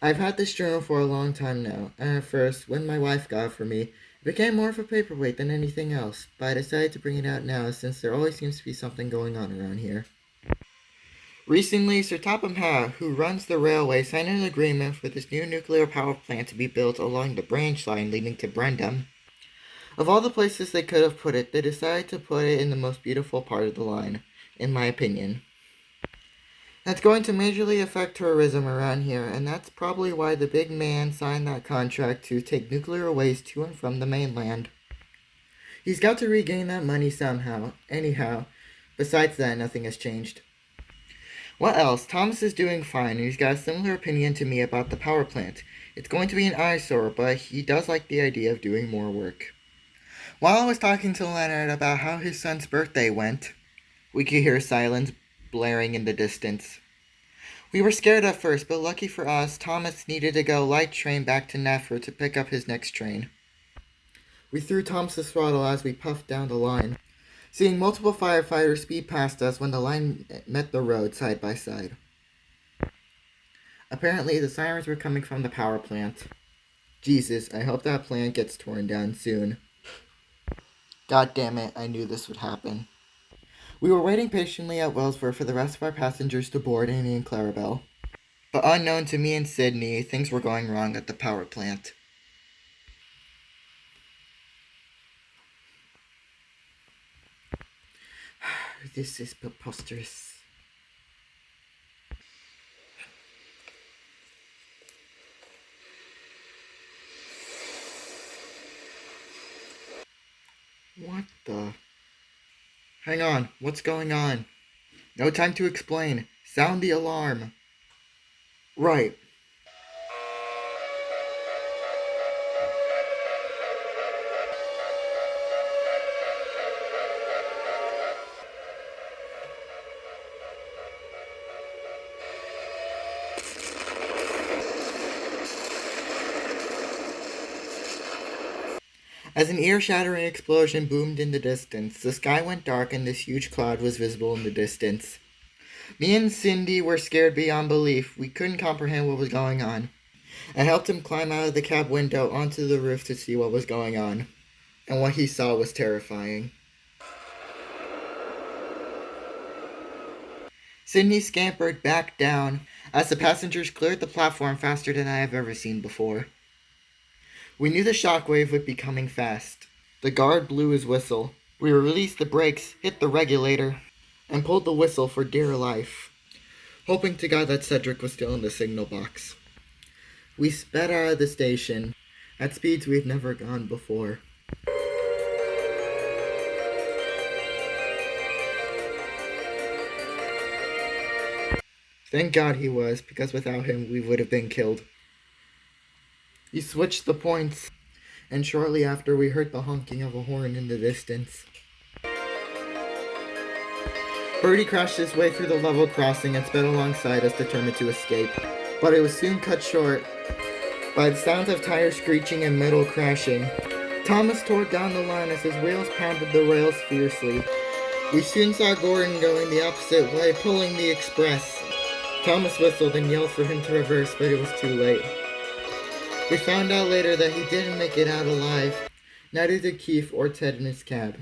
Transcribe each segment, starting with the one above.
I've had this journal for a long time now, and at first, when my wife got it for me, it became more of a paperweight than anything else, but I decided to bring it out now since there always seems to be something going on around here. Recently, Sir Topham Hatt, who runs the railway, signed an agreement for this new nuclear power plant to be built along the branch line leading to Brendam. Of all the places they could have put it, they decided to put it in the most beautiful part of the line, in my opinion. That's going to majorly affect tourism around here, and that's probably why the big man signed that contract to take nuclear waste to and from the mainland. He's got to regain that money somehow. Anyhow, besides that, nothing has changed. What else? Thomas is doing fine, and he's got a similar opinion to me about the power plant. It's going to be an eyesore, but he does like the idea of doing more work. While I was talking to Leonard about how his son's birthday went, we could hear sirens blaring in the distance. We were scared at first, but lucky for us, Thomas needed to go light train back to Neffer to pick up his next train. We threw Thomas's throttle as we puffed down the line, seeing multiple firefighters speed past us when the line met the road side by side. Apparently, the sirens were coming from the power plant. Jesus, I hope that plant gets torn down soon. God damn it, I knew this would happen. We were waiting patiently at Wellsford for the rest of our passengers to board Annie and Clarabelle. But unknown to me and Sydney, things were going wrong at the power plant. This is preposterous. What the? Hang on, what's going on? No time to explain. Sound the alarm. Right. As an ear-shattering explosion boomed in the distance, the sky went dark and this huge cloud was visible in the distance. Me and Cindy were scared beyond belief. We couldn't comprehend what was going on. I helped him climb out of the cab window onto the roof to see what was going on. And what he saw was terrifying. Sydney scampered back down as the passengers cleared the platform faster than I have ever seen before. We knew the shockwave would be coming fast. The guard blew his whistle. We released the brakes, hit the regulator, and pulled the whistle for dear life, hoping to God that Cedric was still in the signal box. We sped out of the station at speeds we've never gone before. Thank God he was, because without him we would have been killed. He switched the points, and shortly after we heard the honking of a horn in the distance. Birdie crashed his way through the level crossing and sped alongside us, determined to escape. But it was soon cut short by the sounds of tires screeching and metal crashing. Thomas tore down the line as his wheels pounded the rails fiercely. We soon saw Gordon going the opposite way, pulling the express. Thomas whistled and yelled for him to reverse, but it was too late. We found out later that he didn't make it out alive. Neither did Keith or Ted in his cab.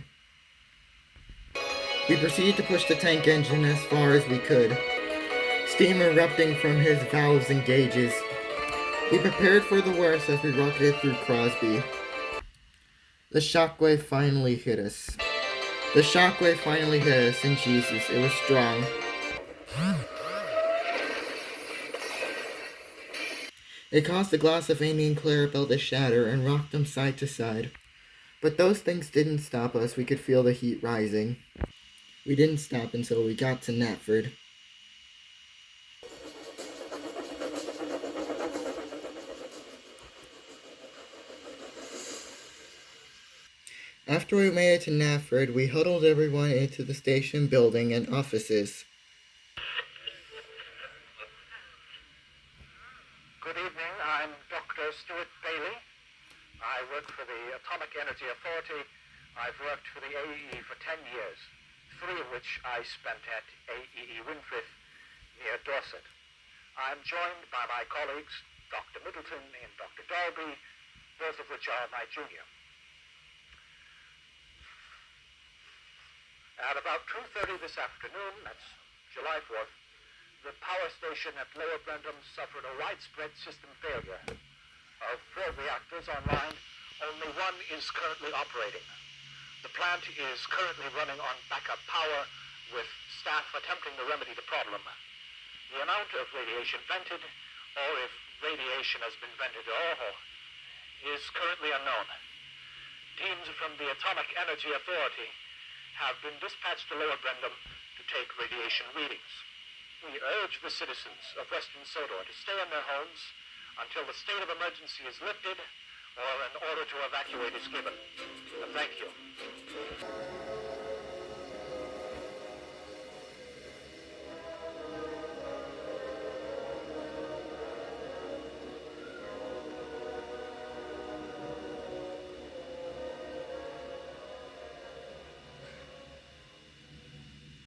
We proceeded to push the tank engine as far as we could, steam erupting from his valves and gauges. We prepared for the worst as we rocketed through Crosby. The shockwave finally hit us. And Jesus, it was strong. It caused the glass of Amy and Clarabelle to shatter and rocked them side to side. But those things didn't stop us. We could feel the heat rising. We didn't stop until we got to Knapford. After we made it to Knapford, we huddled everyone into the station building and offices. Good evening, I'm Dr. Stuart Bailey. I work for the Atomic Energy Authority. I've worked for the AEE for 10 years, 3 of which I spent at AEE Winfrith near Dorset. I'm joined by my colleagues Dr. Middleton and Dr. Dalby, both of which are my junior. At about 2:30 this afternoon, that's July 4th, the power station at Lower Brendam suffered a widespread system failure. Of 4 reactors online, only one is currently operating. The plant is currently running on backup power, with staff attempting to remedy the problem. The amount of radiation vented, or if radiation has been vented at all, is currently unknown. Teams from the Atomic Energy Authority have been dispatched to Lower Brendam to take radiation readings. We urge the citizens of Western Sodor to stay in their homes until the state of emergency is lifted or an order to evacuate is given. Thank you.